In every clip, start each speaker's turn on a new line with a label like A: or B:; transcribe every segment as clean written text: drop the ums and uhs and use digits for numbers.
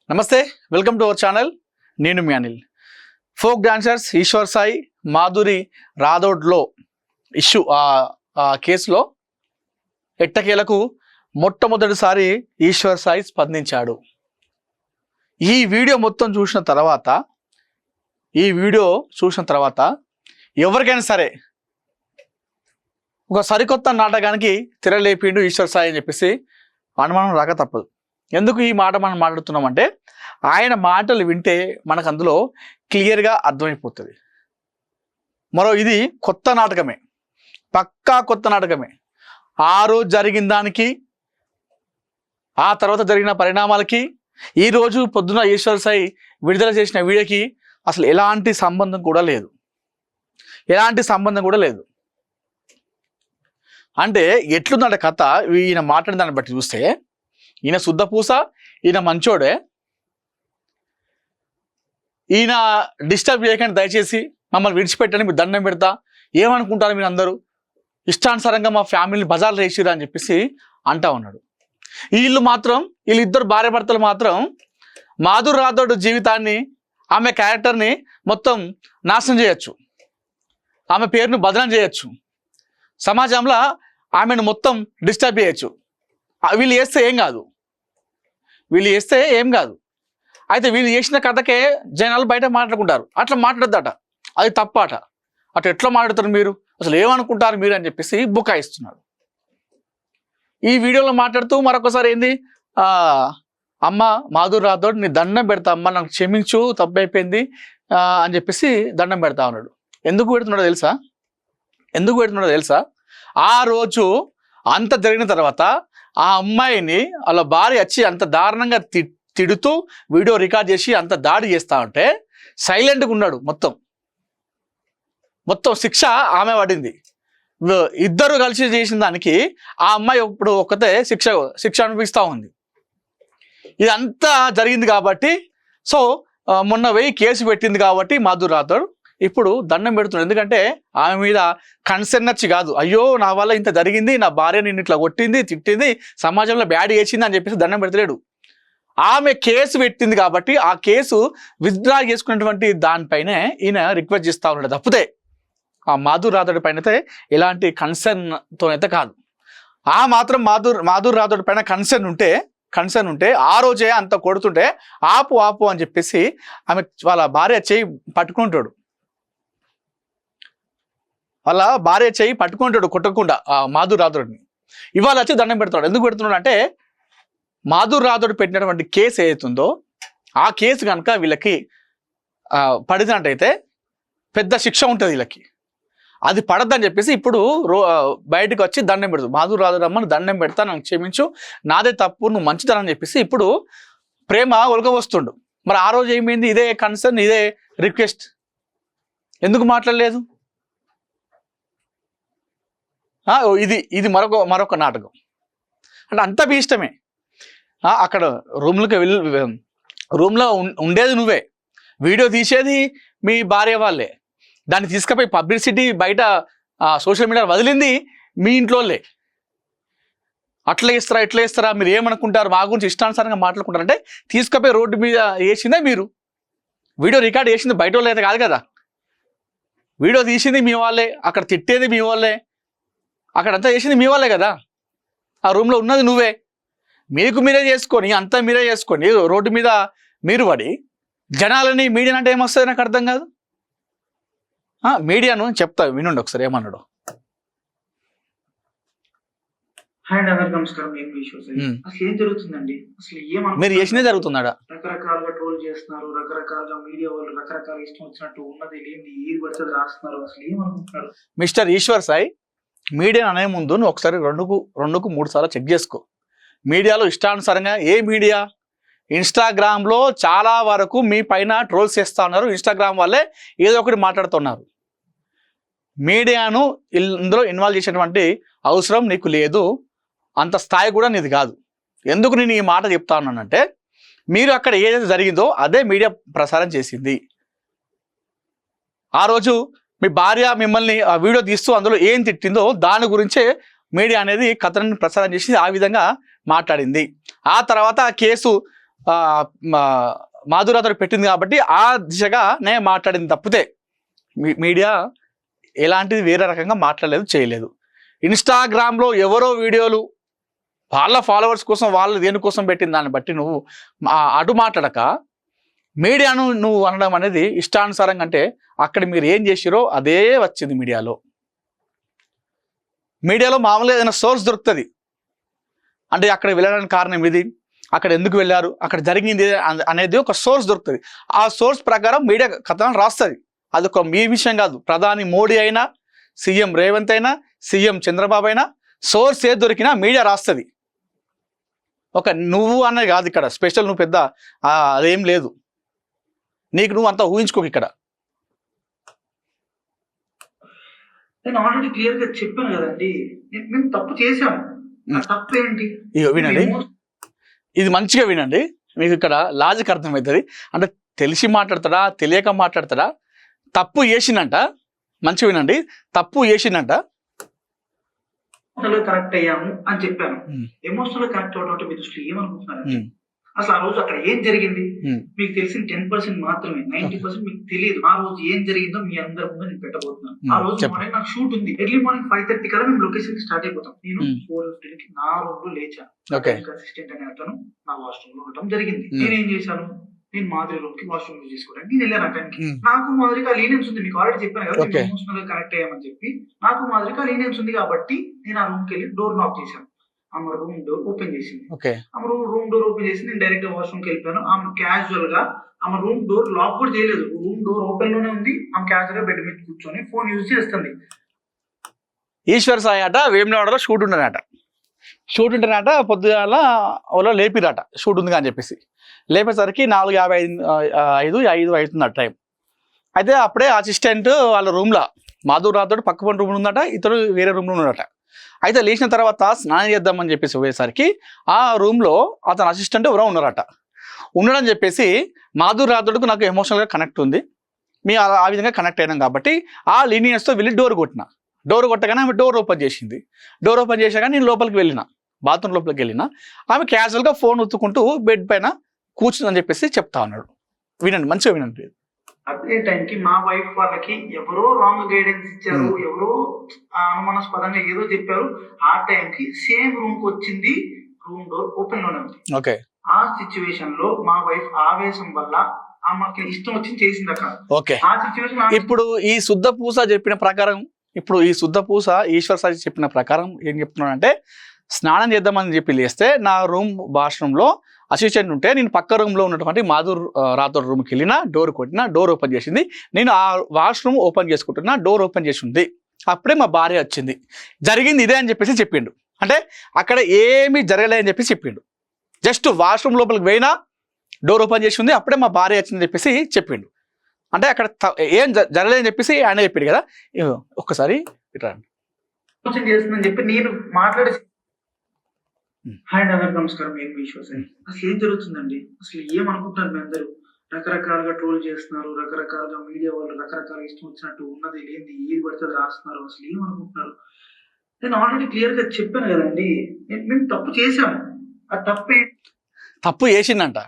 A: నమస్తే, welcome to our channel. నేను మీ అనిల్. ఫోక్ డాన్సర్స్ ఈశ్వర్ సాయి మాధురి రాథోడ్లో ఇష్యూ కేసులో ఎట్టకేలకు మొట్టమొదటిసారి ఈశ్వర్ సాయి స్పందించాడు. ఈ వీడియో మొత్తం చూసిన తర్వాత ఎవరికైనా సరే ఒక సరికొత్త నాటకానికి తెరలేపిండు ఈశ్వర్ సాయి అని చెప్పేసి అనుమానం రాక తప్పదు. ఎందుకు ఈ మాట మనం మాట్లాడుతున్నామంటే ఆయన మాటలు వింటే మనకు అందులో క్లియర్గా అర్థమైపోతుంది. ఇది కొత్త నాటకమే, పక్కా కొత్త నాటకమే. ఆ రోజు జరిగిన దానికి, ఆ తర్వాత జరిగిన పరిణామాలకి, ఈరోజు పొద్దున ఈశ్వర్ సాయి విడుదల చేసిన వీడియోకి అసలు ఎలాంటి సంబంధం కూడా లేదు. అంటే ఎట్లుందంట కథ, ఈయన మాట్లాడిన దాన్ని బట్టి చూస్తే ఈయన శుద్ధపూస, ఈయన మంచోడే, ఈయన డిస్టర్బ్ చేయకండి దయచేసి, మమ్మల్ని విడిచిపెట్టండి, మీరు దండం పెడతా, ఏమనుకుంటారు మీరు అందరూ, ఇష్టానుసారంగా మా ఫ్యామిలీని బజార్లు వేసిరా అని చెప్పేసి అంటా ఉన్నాడు. వీళ్ళిద్దరు భార్య భర్తలు మాత్రం మాధురి రాథోడ్ జీవితాన్ని, ఆమె క్యారెక్టర్ని మొత్తం నాశనం చేయొచ్చు, ఆమె పేరును బదనాం చేయొచ్చు, సమాజంలో ఆమెను మొత్తం డిస్టర్బ్ చేయొచ్చు. వీళ్ళు చేస్తే ఏం కాదు. అయితే వీళ్ళు చేసిన కథకే జనాలు బయట మాట్లాడుకుంటారు. అట్లా మాట్లాడద్దట, అది తప్పట. అట్లా ఎట్లా మాట్లాడతారు మీరు, అసలు ఏమనుకుంటారు మీరు అని చెప్పేసి బుకాయిస్తున్నాడు. ఈ వీడియోలో మాట్లాడుతూ మరొకసారి ఏంది, అమ్మ మాధురి రాథోడ్ నీ దండం పెడతా అమ్మ, నాకు క్షమించు, తప్పు అయిపోయింది అని చెప్పేసి దండం పెడతా ఉన్నాడు. ఎందుకు పెడుతున్నాడో తెలుసా? ఆ రోజు అంత జరిగిన తర్వాత ఆ అమ్మాయిని వాళ్ళ భార్య వచ్చి అంత దారుణంగా తిడుతూ వీడియో రికార్డ్ చేసి అంత దాడి చేస్తా ఉంటే సైలెంట్గా ఉన్నాడు. మొత్తం శిక్ష ఆమె పడింది. ఇద్దరు కలిసి చేసిన దానికి ఆ అమ్మాయి ఇప్పుడు ఒక్కతే శిక్ష అనిపిస్తూ ఉంది. ఇదంతా జరిగింది కాబట్టి, సో మొన్న కేసు పెట్టింది కాబట్టి మాధురి రాథోడ్ ఇప్పుడు దండం పెడుతున్నాడు. ఎందుకంటే ఆమె మీద కన్సర్న్ వచ్చి కాదు, అయ్యో నా వల్ల ఇంత జరిగింది, నా భార్య నిన్ను ఇట్లా కొట్టింది, తిట్టింది, సమాజంలో బ్యాడ్ చేసింది అని చెప్పేసి దండం పెడతలేడు. ఆమె కేసు పెట్టింది కాబట్టి ఆ కేసు విత్డ్రా చేసుకున్నటువంటి దానిపైనే ఈయన రిక్వెస్ట్ చేస్తూ ఉన్నాడు. తప్పితే ఆ మాధురి రాథోడ్ పైన అయితే ఎలాంటి కన్సర్న్తోనైతే కాదు. ఆ మాత్రం మాధురి రాథోడ్ పైన కన్సర్న్ ఉంటే ఆ రోజే అంత కొడుతుంటే ఆపు అని చెప్పేసి ఆమె వాళ్ళ భార్య చేయి పట్టుకుంటాడు. కొట్టకుండా ఆ మాధురి రాథోడ్ని. ఇవాళ వచ్చి దండం పెడతాడు. ఎందుకు పెడుతున్నాడు అంటే మాధురి రాథోడ్ పెట్టినటువంటి కేసు ఏదైతుందో ఆ కేసు కనుక వీళ్ళకి పడినట్టయితే పెద్ద శిక్ష ఉంటుంది వీళ్ళకి. అది పడద్దని చెప్పేసి ఇప్పుడు బయటకు వచ్చి దండం పెడతాడు. మాధురి రాథోడ్ అమ్మను దండం పెడతా, నాకు క్షమించు, నాదే తప్పు, నువ్వు మంచిదనని చెప్పేసి ఇప్పుడు ప్రేమ ఒలక వస్తుండు. మరి ఆ రోజు ఏమైంది, ఇదే కన్సర్న్, ఇదే రిక్వెస్ట్, ఎందుకు మాట్లాడలేదు? ఇది మరొక నాటకం. అంటే అంత మీ ఇష్టమే. అక్కడ రూమ్లో ఉండేది నువ్వే, వీడియో తీసేది మీ భార్య వాళ్ళే, దాన్ని తీసుకుపోయి పబ్లిసిటీ బయట సోషల్ మీడియా వదిలింది మీ ఇంట్లోనే. అట్లా ఇస్తారా, మీరు ఏమనుకుంటారు, మా గురించి ఇష్టానుసారంగా మాట్లాడుకుంటారంటే తీసుకుపోయి రోడ్డు మీద వేసిందే మీరు. వీడియో రికార్డ్ చేసింది బయట వాళ్ళు అయితే కాదు కదా, వీడియో తీసింది మీ వాళ్ళే, అక్కడ తిట్టేది మీ వాళ్ళే, అక్కడంతా చేసింది మీ వాళ్ళే కదా. ఆ రూమ్లో ఉన్నది నువ్వే. మీరే చేసుకొని రోడ్డు మీద మీరు పడి జనాలని, మీడియా అంటే ఏమొస్తుంది నాకు అర్థం కాదు. మీడియాను చెప్తా వినండి ఒకసారి ఏమన్నాడు. మీరు చేసినే జరుగుతుందా?
B: రకరకాలుగా ట్రోల్ చేస్తున్నారు, రకరకాలుగా మీడియా వాళ్ళు రకరకాల ఇష్టం వచ్చినట్టు ఉన్నది లేని ఏది పడితే రాస్తున్నారు. అసలు ఏమనుకుంటున్నారు?
A: మిస్టర్ ఈశ్వర్ సాయి, మీడియా అనే ముందు నువ్వు ఒకసారి 2-3 సార్లు చెక్ చేసుకో. మీడియాలో ఇష్టానుసారంగా మీడియా, ఇన్స్టాగ్రామ్లో చాలా వరకు మీ పైన ట్రోల్స్ చేస్తూ ఉన్నారు. ఇన్స్టాగ్రామ్ వాళ్ళే ఏదో ఒకటి మాట్లాడుతున్నారు. మీడియాను ఇందులో ఇన్వాల్వ్ చేసేటువంటి అవసరం నీకు లేదు, అంత స్థాయి కూడా నీది కాదు. ఎందుకు నేను ఈ మాట చెప్తా ఉన్నానంటే, మీరు అక్కడ ఏదైతే జరిగిందో అదే మీడియా ప్రసారం చేసింది. ఆ రోజు మీ భార్య మిమ్మల్ని ఆ వీడియో తీస్తూ అందులో ఏం తిట్టిందో దాని గురించే మీడియా అనేది కథనాన్ని ప్రసారం చేసి ఆ విధంగా మాట్లాడింది. ఆ తర్వాత ఆ కేసు మాధురాతో పెట్టింది కాబట్టి ఆ దిశగా నేను మాట్లాడింది తప్పితే మీడియా ఎలాంటిది వేరే రకంగా మాట్లాడలేదు, చేయలేదు. ఇన్స్టాగ్రామ్లో ఎవరో వీడియోలు వాళ్ళ ఫాలోవర్స్ కోసం వాళ్ళు దేనికోసం పెట్టిన దాన్ని బట్టి నువ్వు అటు మాట్లాడక మీడియాను నువ్వు అనడం అనేది ఇష్టానుసారంగా, అంటే అక్కడ మీరు ఏం చేసిరో అదే వచ్చింది మీడియాలో. మీడియాలో మామూలుగా ఏదైనా సోర్స్ దొరుకుతుంది, అంటే అక్కడ వెళ్ళడానికి కారణం ఇది, అక్కడ ఎందుకు వెళ్ళారు, అక్కడ జరిగింది అనేది ఒక సోర్స్ దొరుకుతుంది. ఆ సోర్స్ ప్రకారం మీడియా కథనం రాస్తుంది. అదొక మీ విషయం కాదు. ప్రధాని మోడీ అయినా, సీఎం రేవంత్ అయినా, సీఎం చంద్రబాబు అయినా సోర్స్ ఏది దొరికినా మీడియా రాస్తుంది. ఒక నువ్వు అన్నది కాదు ఇక్కడ స్పెషల్, నువ్వు పెద్ద అదేం లేదు, నీకు నువ్వు అంతా ఊహించుకోకు ఇక్కడ.
B: నేను ఆల్రెడీ క్లియర్ గా చెప్పాను కదండి, మేము తప్పు చేసాము. తప్పు ఏంటి
A: వినండి, ఇది మంచిగా వినండి, మీకు ఇక్కడ లాజిక్ అర్థమవుతుంది. అంటే తెలిసి మాట్లాడతాడా తెలియక మాట్లాడతాడా? తప్పు చేసినంట, మంచిగా వినండి, తప్పు చేసినంట
B: కరెక్ట్ అయ్యాము అని చెప్పాను. ఎమోషనల్ కనెక్ట్ అవడం అంటే మీ దృష్టిలో ఏమనుకుంటున్నారు? అసలు ఆ రోజు అక్కడ ఏం జరిగింది మీకు తెలిసిన 10% మాత్రమే, 90% మీకు తెలియదు. ఆ రోజు ఏం జరిగిందో మీ అందరి ముందు నేను పెట్టబోతున్నాను. ఆ రోజు మార్నింగ్ నాకు షూట్ ఉంది. ఎర్లీ మార్నింగ్ 5:30 కల్లా మేము లొకేషన్ కి స్టార్ట్ అయిపోతాం. నేను 4:15 నా రూమ్ లో లేచాను. అసిస్టెంట్ అనే అతను నా వాష్రూమ్ లో ఉండటం జరిగింది. నేనేం చేశాను, నేను మాధురి రూమ్ కి వాష్రూమ్ యూజ్ చేసుకోవడానికి నేను వెళ్ళాను. అక్కడికి నాకు మాధురికి ఆ లీనియన్స్ ఉంది, మీకు ఆల్రెడీ చెప్పాను కదా ఎమోషనల్ గా కనెక్ట్ అయ్యామని చెప్పి. నాకు మాధురికి ఆ లీనియన్స్ ఉంది కాబట్టి నేను ఆ రూమ్ కి వెళ్ళి డోర్ నాక్ చేశాను. ఆమె రూమ్ డోర్ ఓపెన్ చేసింది. ఆమె రూమ్ డోర్ ఓపెన్ చేసి నేను డైరెక్ట్ వాష్రూమ్ కి వెళ్ళిపోయాను. ఆమె క్యాజువల్ గా ఆమె రూమ్ డోర్ లాక్ కూడా చేయలేదు, రూమ్ డోర్ ఓపెన్ లోనే ఉంది. ఆమె క్యాజువల్ గా బెడ్ మీద కూర్చొని ఫోన్ యూజ్ చేస్తుంది.
A: ఈశ్వర్ సాయి అట వేములవాడలో షూట్ ఉండనట, పొద్దుగాల వాళ్ళు లేపిరట షూట్ ఉంది అని చెప్పేసి. లేపేసరికి 4:55 అవుతుంది టైం. అయితే అప్పుడే అసిస్టెంట్ వాళ్ళ రూమ్లో మాధురాతో పక్క రూమ్ ఉందట, ఇతడు వేరే రూమ్లో ఉన్నాడట. అయితే లేచిన తర్వాత స్నానం చేద్దామని చెప్పేసి పోయేసరికి ఆ రూమ్లో అతని అసిస్టెంట్ ఎవరో ఉన్నారట. ఉండడని చెప్పేసి మాధురాతుడికి నాకు ఎమోషనల్గా కనెక్ట్ ఉంది, మేము ఆ విధంగా కనెక్ట్ అయినాం కాబట్టి ఆ లీనియన్స్తో వెళ్ళి డోర్ కొట్టగానే ఆమె డోర్ ఓపెన్ చేసింది. డోర్ ఓపెన్ చేశాక నేను లోపలికి వెళ్ళిన, బాత్రూమ్ లోపలికి వెళ్ళిన. ఆమె క్యాజువల్గా ఫోన్ ఒత్తుకుంటూ బెడ్ పైన కూర్చుందని చెప్పేసి చెప్తా ఉన్నాడు. వినండి, మంచిగా వినండి.
B: అదే టైంకి మా వైఫ్ వాళ్ళకి ఎవరో రాంగ్ గైడెన్స్ ఇచ్చారు, ఎవరో అనుమానాస్పదంగా ఏదో చెప్పారు. ఆ టైంకి సేమ్ రూమ్ కి వచ్చింది, రూమ్ డోర్ ఓపెన్ లోనే ఉంది. ఆ సిచ్యువేషన్ లో మా వైఫ్ ఆవేశం వల్ల ఆమెకి ఇష్టం వచ్చింది చేసింది అక్కడ. ఆ సిచ్యువేషన్
A: ఇప్పుడు ఈ శుద్ధ పూస చెప్పిన ప్రకారం, ఈశ్వర్ సాయి చెప్పిన ప్రకారం ఏం చెప్తున్నానంటే, స్నానం చేద్దామని చెప్పి లేస్తే నా రూమ్ వాష్రూమ్లో అసిస్టెంట్ ఉంటే నేను పక్క రూమ్లో ఉన్నటువంటి మాధుర్ రాథోడ్ రూమ్కి వెళ్ళిన, డోర్ కొట్టిన, డోర్ ఓపెన్ చేసింది. నేను ఆ వాష్రూమ్ ఓపెన్ చేసుకుంటున్నా, డోర్ ఓపెన్ చేసి ఉంది. అప్పుడే మా భార్య వచ్చింది, జరిగింది ఇదే అని చెప్పేసి చెప్పిండు. అంటే అక్కడ ఏమీ జరగలే అని చెప్పేసి చెప్పిండు. జస్ట్ వాష్రూమ్ లోపలికి పోయినా డోర్ ఓపెన్ చేసి ఉంది, అప్పుడే మా భార్య వచ్చిందని చెప్పేసి చెప్పిండు. అంటే అక్కడ ఏం జరగలేదని చెప్పేసి ఆయన చెప్పిండు కదా. ఒక్కసారి ఇట్లా
B: చేస్తుందని చెప్పి నేను మాట్లాడే. హాయ్ అందరికి నమస్కారం, నేను ఈశ్వర్ సాయి. అసలు ఏం జరుగుతుందండి, అసలు ఏమనుకుంటున్నారు మీ అందరూ? రకరకాలుగా ట్రోల్ చేస్తున్నారు, రకరకాలుగా మీడియా వాళ్ళు రకరకాల ఇష్టం వచ్చినట్టు ఉన్నది లేని ఏది పడితే రాస్తున్నారు. అసలు ఏమనుకుంటున్నారు? నేను ఆల్రెడీ క్లియర్ గా చెప్పాను కదండి, మేము తప్పు చేశాము. ఆ తప్పు
A: చేసిందంట.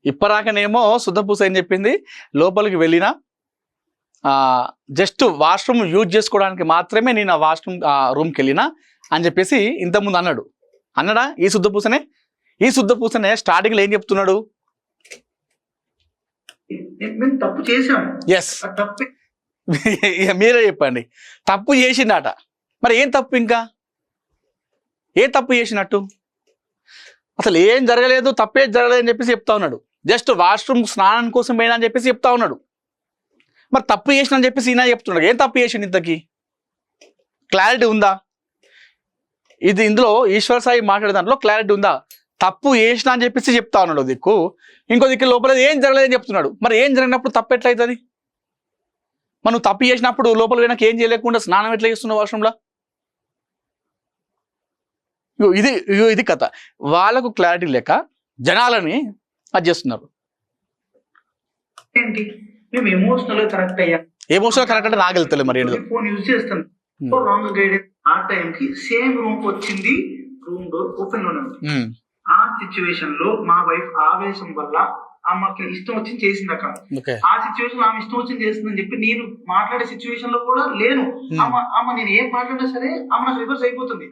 A: ఇప్పరాకనేమో శుద్ధపూస ఏం చెప్పింది, లోపలికి వెళ్ళినా జస్ట్ వాష్రూమ్ యూజ్ చేసుకోవడానికి మాత్రమే నేను ఆ వాష్రూమ్ రూమ్కి వెళ్ళినా అని చెప్పేసి ఇంతకుముందు అన్నాడా? ఈ శుద్ధపూసనే స్టార్టింగ్లో ఏం చెప్తున్నాడు?
B: తప్పు చేశాము.
A: ఎస్, మీరే చెప్పండి. తప్పు చేసిందట. మరి ఏం తప్పు, ఇంకా ఏ తప్పు చేసినట్టు? అసలు ఏం జరగలేదు, తప్పేం జరగలేదు అని చెప్పేసి చెప్తా ఉన్నాడు. జస్ట్ వాష్రూమ్ స్నానం కోసం పోయినా అని చెప్పేసి చెప్తా ఉన్నాడు. మరి తప్పు చేసిన అని చెప్పేసి ఈయన చెప్తున్నాడు. ఏం తప్పు చేసిండు? ఇంతకీ క్లారిటీ ఉందా? ఇందులో ఈశ్వర్ సాయి మాట్లాడే దాంట్లో క్లారిటీ ఉందా? తప్పు చేసిన అని చెప్పేసి చెప్తా ఉన్నాడు దిక్కు, ఇంకో దిక్కు లోపల ఏం జరగలేదని చెప్తున్నాడు. మరి ఏం జరిగినప్పుడు తప్పు ఎట్లయితుంది? మనం తప్పు చేసినప్పుడు లోపల వెనక ఏం చేయలేకుండా స్నానం ఎట్లా చేస్తున్నావు వాష్రూమ్లో? ఇది కథ. వాళ్ళకు క్లారిటీ లేక జనాలని అది చేస్తున్నారు.
B: ఎమోషనల్ కనెక్ట్
A: అంటే నాకు వెళ్తలే మరి
B: ఫోన్ యూజ్ చేస్తాను. Wrong guidance. ఆ టైంకి సేమ్ రూమ్ వచ్చింది, రూమ్ డోర్ ఓపెన్ లోనే ఉంది. ఆ సిచ్యువేషన్ లో మా వైఫ్ ఆవేశం వల్ల ఆమెకి ఇష్టం వచ్చింది చేసింది అక్కడ. ఆ సిచ్యువేషన్ ఆమె ఇష్టం వచ్చింది చేస్తుందని చెప్పి నేను మాట్లాడే సిచ్యువేషన్ లో కూడా లేను. ఆమె నేను ఏం మాట్లాడినా సరే ఆమె నాకు రివర్స్ అయిపోతుంది.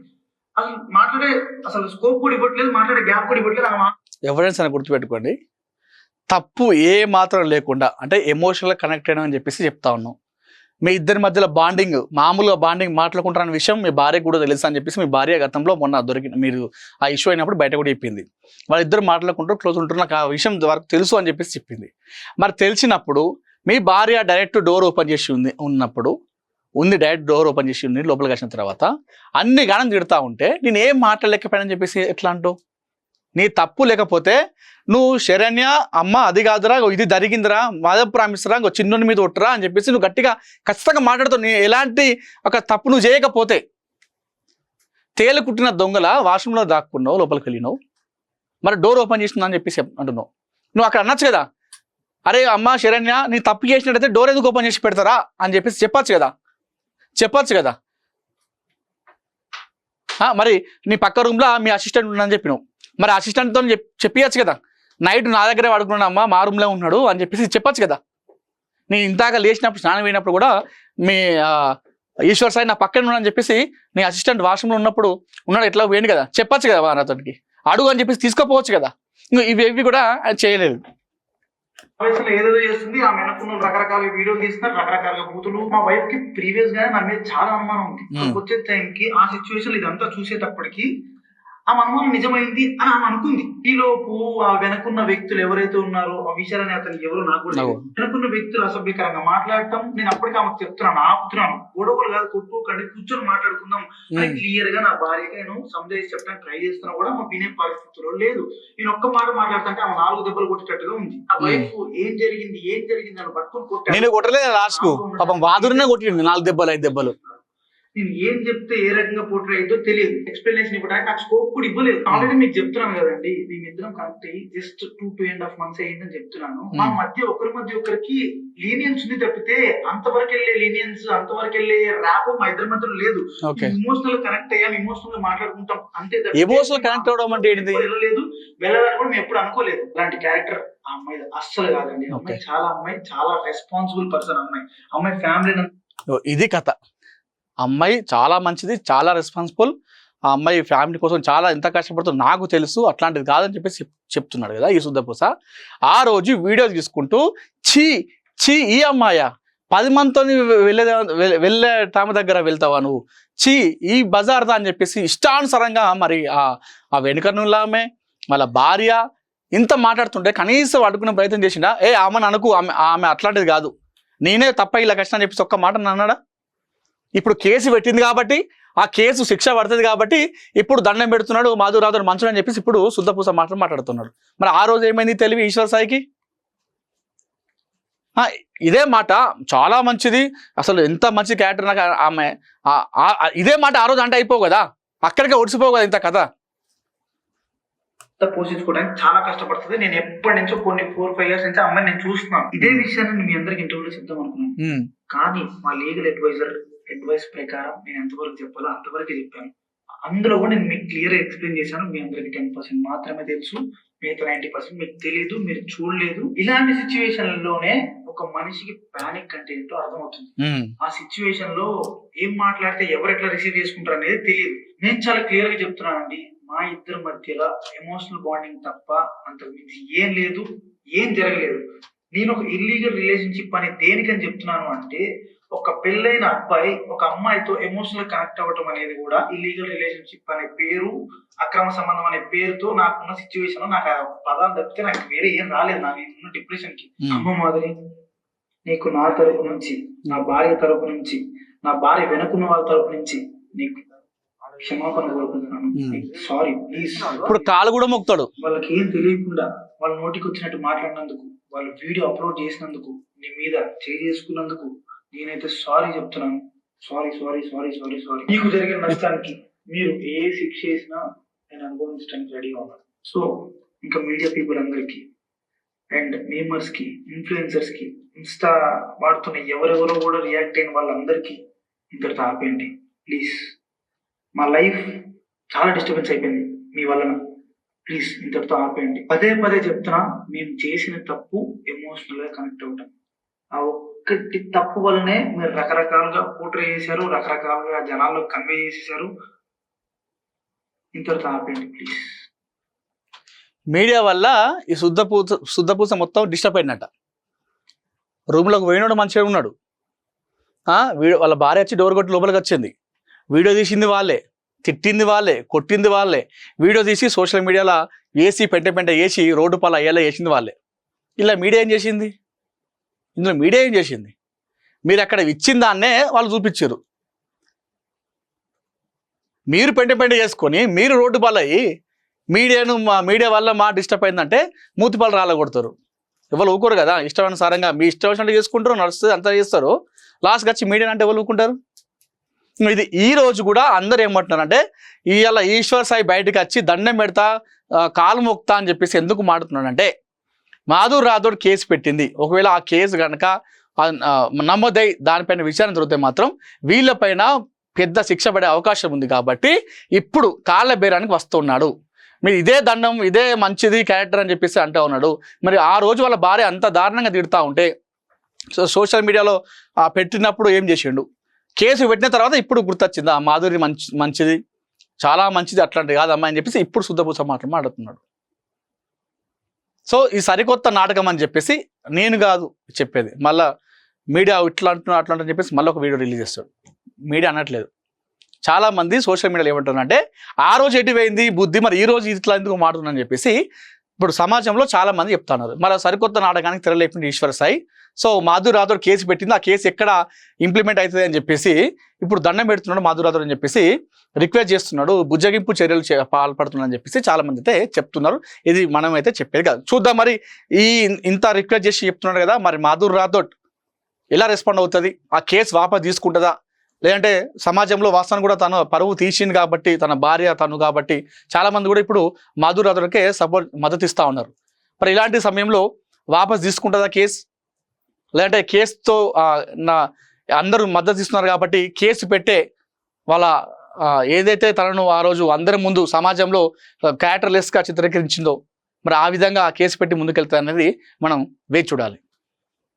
B: అసలు మాట్లాడే అసలు స్కోప్ కూడా ఇవ్వట్లేదు, మాట్లాడే గ్యాప్ కూడా ఇవ్వట్లేదు.
A: ఎవిడెన్స్ అని గుర్తుపెట్టుకోండి. తప్పు ఏ మాత్రం లేకుండా అంటే ఎమోషనల్ కనెక్ట్ అయినా అని చెప్పేసి చెప్తా ఉన్నాం. మీ ఇద్దరి మధ్యలో బాండింగ్ మామూలుగా బాండింగ్ మాట్లాడుకుంటారన్న విషయం మీ భార్యకు కూడా తెలుసు అని చెప్పేసి మీ భార్య గతంలో మొన్న దొరికిన మీరు ఆ ఇష్యూ అయినప్పుడు బయట కూడా చెప్పింది. వాళ్ళిద్దరు మాట్లాడుకుంటూ క్లోజ్ ఉంటారు, నాకు ఆ విషయం వరకు తెలుసు అని చెప్పేసి చెప్పింది. మరి తెలిసినప్పుడు మీ భార్య డైరెక్ట్ డోర్ ఓపెన్ చేసి డైరెక్ట్ డోర్ ఓపెన్ చేసి ఉంది లోపలికి వచ్చిన తర్వాత అన్ని గానం తిడతా ఉంటే నేను ఏం మాట్లాడలేకపోయానని చెప్పేసి ఎట్లా అంటావు? నీ తప్పు లేకపోతే నువ్వు శరణ్య అమ్మ అది కాదురా, ఇది జరిగిందిరా, మదర్ ప్రామిస్ రా, చిన్నుని మీద ఒట్టురా అని చెప్పేసి నువ్వు గట్టిగా ఖచ్చితంగా మాట్లాడుతావు. నీ ఎలాంటి ఒక తప్పు నువ్వు చేయకపోతే తేలు కుట్టిన దొంగల వాష్రూమ్లో దాక్కున్నావు, లోపలికి వెళ్ళినావు, మరి డోర్ ఓపెన్ చేసిందా అని చెప్పేసి అంటున్నావు. నువ్వు అక్కడ అనొచ్చు కదా, అరే అమ్మ శరణ్య నీ తప్పు చేసినట్టయితే డోర్ ఎందుకు ఓపెన్ చేసి పెడతారా అని చెప్పేసి చెప్పచ్చు కదా. మరి నీ పక్క రూమ్లో మీ అసిస్టెంట్ ఉన్నాడని చెప్పినావు, మరి అసిస్టెంట్తో చెప్పియచ్చు కదా, నైట్ నా దగ్గరే పడుకున్నాడు అమ్మ మా రూమ్లో ఉన్నాడు అని చెప్పేసి చెప్పచ్చు కదా. నేను ఇంతాక లేచినప్పుడు స్నానం అయినప్పుడు కూడా మీ ఈశ్వర్ సాయి నా పక్కన ఉన్నాడని చెప్పేసి నీ అసిస్టెంట్ వాష్రూమ్లో ఉన్నప్పుడు ఉన్నాడు ఎట్లా పోయింది కదా, చెప్పచ్చు కదా నాతోటికి, అడుగు అని చెప్పేసి తీసుకోపోవచ్చు కదా. ఇవి కూడా చేయలేదు.
B: ఏదేదో చేస్తుంది, ఆమె వెనక్కున్న రకరకాల వీడియోలు తీస్తున్నారు, రకరకాల బూతులు. మా వైఫ్ కి ప్రీవియస్ గా నా మీద చాలా అనుమానం ఉంది. వచ్చే టైంకి ఆ సిచ్యువేషన్ ఇదంతా చూసేటప్పటికి ఆమె అనుమానం నిజమైంది అని ఆమె అనుకుంది. ఈలోపు ఆ వెనకున్న వ్యక్తులు ఎవరైతే ఉన్నారో ఆ విషయాలని అతను ఎవరు నాకు కూడా వెనకున్న వ్యక్తులు అసభ్యకరంగా మాట్లాడటం, నేను అప్పటికి ఆమెకు చెప్తున్నాను, ఆపుతున్నాను, గొడవలు కాదు కొట్టుకోకండి కూర్చొని మాట్లాడుకుందాం అని క్లియర్ గా నా భార్యగా నేను సంజాయిషి చెప్పడానికి ట్రై చేస్తున్నా కూడా ఆమె వినే పరిస్థితిలో లేదు. నేను ఒక్క మాట మాట్లాడుతుంటే ఆమె 4 దెబ్బలు కొట్టేటట్టుగా ఉంది. ఆ వైఫ్ ఏం జరిగింది అని పట్టుకొని కొట్టాను.
A: నేను కొట్టలేదు లాస్ట్ కు, పాపం వాదురునే కొట్టింది 4 దెబ్బలు 5 దెబ్బలు.
B: నేను ఏం చెప్తే ఏ రకంగా పోర్ట్రే అయిందో తెలియదు, ఎక్స్ప్లెనేషన్ ఇవ్వడానికి నాకు స్కోప్ కూడా ఇవ్వలేదు. ఆల్రెడీ మీకు చెప్తున్నాను కదండి, మేమిద్దరం కనెక్ట్ అయ్యి జస్ట్ 2.5 months అయ్యిందని చెప్తున్నాను. మా మధ్య ఒకరికి లీనియన్స్ ఉంది తప్పితే అంతవరకు వెళ్ళే లీనియన్స్ అంతవరకు వెళ్ళే ర్యాప్ మా ఇద్దరి మధ్యలో లేదు. ఇమోషనల్ కనెక్ట్ అయ్యాం, ఇమోషనల్ గా మాట్లాడుకుంటాం అంతే.
A: ఎమోషనల్ కనెక్ట్ అవడం అంటే
B: వెళ్ళలేదు, వెళ్ళాలని కూడా మేము ఎప్పుడు అనుకోలేదు. అలాంటి క్యారెక్టర్ ఆ అమ్మాయి అస్సలు కాదండి. అమ్మాయి చాలా రెస్పాన్సిబుల్ పర్సన్. అమ్మాయి ఫ్యామిలీ.
A: ఇది కథ. అమ్మాయి చాలా మంచిది, చాలా రెస్పాన్సిబుల్. ఆ అమ్మాయి ఫ్యామిలీ కోసం చాలా ఎంత కష్టపడుతుందో నాకు తెలుసు, అట్లాంటిది కాదని చెప్పేసి చెప్తున్నాడు కదా ఈ శుద్ధపూస. ఆ రోజు వీడియో తీసుకుంటూ చీ ఈ అమ్మాయ 10 మందితో వెళ్ళే టామ దగ్గర వెళ్తావా నువ్వు, చీ ఈ బజార్దా అని చెప్పేసి ఇష్టానుసారంగా మరి ఆ వెనుకనులా ఆమె వాళ్ళ భార్య ఇంత మాట్లాడుతుంటే కనీసం అడుగునే ప్రయత్నం చేసిండా? ఆమెను అనుకు, ఆమె అట్లాంటిది కాదు, నేనే తప్ప ఇలా కష్టం అని చెప్పేసి ఒక్క మాట అన్నాడా? ఇప్పుడు కేసు పెట్టింది కాబట్టి ఆ కేసు శిక్ష పడుతుంది కాబట్టి ఇప్పుడు దండం పెడుతున్నాడు, మాధురాధుడు మంచుడు అని చెప్పేసి ఇప్పుడు శుద్ధపూస మాట్లాడుతున్నాడు. మరి ఆ రోజు ఏమైంది తెలివి ఈశ్వర్ సాయికి? ఇదే మాట చాలా మంచిది, అసలు ఎంత మంచి క్యారెక్టర్ నాకు ఆమె. ఇదే మాట ఆ రోజు అంటే అయిపోవు కదా, అక్కడికే ఒడిసిపోవు కదా ఇంత కథ.
B: పోషించుకోవడానికి చాలా కష్టపడుతుంది. నేను ఎప్పటి నుంచో కొన్ని 4-5 years నుంచి అమ్మాయి నేను చూస్తున్నాను. ఇదే విషయాన్ని మీ అందరికి ఇంటర్వ్యూలో చెప్తాం అనుకున్నాను, కానీ మా లీగల్ అడ్వైస్ ప్రకారం నేను ఎంతవరకు చెప్పాలో అంతవరకు చెప్పాను. అందులో కూడా నేను మీకు క్లియర్ ఎక్స్ప్లెయిన్ చేశాను. మీ అందరికి 10% మాత్రమే తెలుసు, మిగతా 90% మీకు తెలియదు, మీరు చూడలేదు. ఇలాంటి సిచ్యువేషన్లోనే ఒక మనిషికి పానిక్ అంటే ఏంటో అర్థమవుతుంది. ఆ సిచ్యువేషన్ లో ఏం మాట్లాడితే ఎవరు ఎట్లా రిసీవ్ చేసుకుంటారు అనేది తెలియదు. నేను చాలా క్లియర్ గా చెప్తున్నానండి, మా ఇద్దరి మధ్యలో ఎమోషనల్ బాండింగ్ తప్ప అంతకు మించి ఏం లేదు, ఏం జరగలేదు. నేను ఒక ఇల్లీగల్ రిలేషన్షిప్ అని దేనికని చెప్తున్నాను అంటే, ఒక పెళ్ళైన అబ్బాయి ఒక అమ్మాయితో ఎమోషనల్ కనెక్ట్ అవ్వటం అనేది కూడా ఇల్లీగల్ రిలేషన్షిప్ అనే పేరు, అక్రమ సంబంధం అనే పేరుతో నాకున్న సిచ్యువేషన్ లో నాకు ఆ పదాలు తప్పితే నాకు వేరే ఏం రాలేదు. నాకు ఉన్న డిప్రెషన్ కి అమ్మ మాదిరి నీకు నా తరపు నుంచి, నా భార్య తరపు నుంచి, నా భార్య వెనుకున్న వాళ్ళ తరపు నుంచి నీకు క్షమాపణ కోరుకుంటున్నాను. Sorry please.
A: ఇప్పుడు కాలు కూడా మొక్కుతాడు.
B: వాళ్ళకి ఏం తెలియకుండా వాళ్ళ నోటికి వచ్చినట్టు మాట్లాడినందుకు, వాళ్ళు వీడియో అప్లోడ్ చేసినందుకు, నీ మీద చేసుకున్నందుకు నేనైతే సారీ చెప్తున్నాను. సారీ. మీకు జరిగిన నష్టానికి మీరు ఏ శిక్ష చేసినా నేను అనుభవించడానికి రెడీగా ఉన్నాను. సో ఇంకా మీడియా పీపుల్ అందరికి అండ్ మేమర్స్ కి, ఇన్ఫ్లుయెన్సర్స్ కి, ఇన్స్టా వాడుతున్న ఎవరెవరో కూడా రియాక్ట్ అయిన వాళ్ళందరికీ ఇంతటితో ఆపేయండి ప్లీజ్. మా లైఫ్ చాలా డిస్టర్బెన్స్ అయిపోయింది మీ వలన. ప్లీజ్ ఇంతటితో ఆపేయండి. పదే పదే చెప్తున్నా, మేము చేసిన తప్పు ఎమోషనల్ గా కనెక్ట్ అవుతాం. ఆ ఒక్కటి తప్పు వల్లనే మీరు రకరకాలుగా పోట్రే చేశారు, రకరకాలుగా జనాల్లో కన్వే చేసేసారు. ఇంతటితో ఆపేయండి ప్లీజ్.
A: మీడియా వల్ల ఈ శుద్ధపూస మొత్తం డిస్టర్బ్ అయిందట. రూమ్లోకి పోయినాడు మంచిగా ఉన్నాడు. వీడియో వాళ్ళ భార్య వచ్చి డోర్ కొట్టి లోపలికి వచ్చింది. వీడియో తీసింది వాళ్ళే, తిట్టింది వాళ్ళే, కొట్టింది వాళ్ళే. వీడియో తీసి సోషల్ మీడియాలో వేసి పెంట వేసి రోడ్డు పాలు అయ్యేలా వేసింది వాళ్ళే. ఇలా మీడియా ఏం చేసింది? ఇందులో మీడియా ఏం చేసింది? మీరు అక్కడ ఇచ్చిన దాన్నే వాళ్ళు చూపించారు. మీరు పెంట చేసుకొని మీరు రోడ్డు పాలు అయ్యి మీడియా వల్ల మా డిస్టర్బ్ అయిందంటే మూతిపాలు రాలగొడతారు. ఎవరు ఊరుకోరు కదా. ఇష్టానుసారంగా మీ ఇష్టం వచ్చినట్టు చేసుకుంటారు, నడుస్తుంది అంతా చేస్తారు. లాస్ట్కి వచ్చి మీడియా అంటే ఎవరు ఊరుకుంటారు? ఇది ఈ రోజు కూడా అందరు ఏమంటున్నారంటే ఇవాళ ఈశ్వర్ సాయి బయటకు వచ్చి దండం పెడతా కాలు మొక్తా అని చెప్పేసి ఎందుకు మాట్లాడుతున్నాడంటే, మాధుర్ రాథోడ్ కేసు పెట్టింది. ఒకవేళ ఆ కేసు కనుక నమ్మోదై దానిపైన విచారణ జరిగితే మాత్రం వీళ్ళపైన పెద్ద శిక్ష పడే అవకాశం ఉంది. కాబట్టి ఇప్పుడు కాళ్ళ బేరానికి వస్తున్నాడు. మీరు ఇదే దండం, ఇదే మంచిది క్యారెక్టర్ అని చెప్పేసి అంటూ ఉన్నాడు. మరి ఆ రోజు వాళ్ళ భార్య అంత దారుణంగా తిడుతూ ఉంటే సోషల్ మీడియాలో పెట్టినప్పుడు ఏం చేసిండు? కేసు పెట్టిన తర్వాత ఇప్పుడు గుర్తొచ్చింది ఆ మాధురి మంచిది, చాలా మంచిది, అట్లాంటిది కాదమ్మా అని చెప్పేసి ఇప్పుడు శుద్ధపూస మాట్లాడుతున్నాడు. సో ఈ సరికొత్త నాటకం అని చెప్పేసి నేను కాదు చెప్పేది, మళ్ళీ మీడియా ఇట్లా అంటున్నా అట్లా అని చెప్పేసి మళ్ళీ ఒక వీడియో రిలీజ్ చేస్తాడు. మీడియా అనట్లేదు. చాలామంది సోషల్ మీడియాలో ఏమంటున్నారంటే ఆ రోజు ఎటువైంది బుద్ధి, మరి ఈ రోజు ఇట్లా ఎందుకు మాట్లాడుతున్నాను అని చెప్పేసి ఇప్పుడు సమాజంలో చాలా మంది చెప్తున్నారు. మరి సరికొత్త నాటకానికి తెరలేపింది ఈశ్వర్ సాయి. సో మాధుర్ రాథోడ్ కేసు పెట్టింది, ఆ కేసు ఎక్కడ ఇంప్లిమెంట్ అవుతుంది అని చెప్పేసి ఇప్పుడు దండం పెడుతున్నాడు మాధుర్ రాథోడ్ అని చెప్పేసి రిక్వెస్ట్ చేస్తున్నాడు, బుజ్జగింపు చర్యలు పాల్పడుతున్నాడు అని చెప్పేసి చాలా మంది అయితే చెప్తున్నారు. ఇది మనం అయితే చెప్పేది కాదు. చూద్దాం మరి ఇంత రిక్వెస్ట్ చేసి చెప్తున్నాడు కదా, మరి మాధుర్ రాథోడ్ ఎలా రెస్పాండ్ అవుతుంది? ఆ కేసు వాపస్ తీసుకుంటుందా? లేదంటే సమాజంలో వాస్తవాన్ని కూడా తన పరువు తీసింది కాబట్టి, తన భార్య తను కాబట్టి చాలా మంది కూడా ఇప్పుడు మాధుర్ రాథోడ్కే మద్దతు ఇస్తూ ఉన్నారు. మరి ఇలాంటి సమయంలో వాపస్ తీసుకుంటుందా కేసు? లేదంటే కేసుతో అందరూ మద్దతు ఇస్తున్నారు కాబట్టి కేసు పెట్టే వాళ్ళ ఏదైతే తనను ఆ రోజు అందరి ముందు సమాజంలో క్యారెక్టర్లెస్గా చిత్రీకరించిందో మరి ఆ విధంగా కేసు పెట్టి ముందుకెళ్తా అనేది మనం వేచి చూడాలి.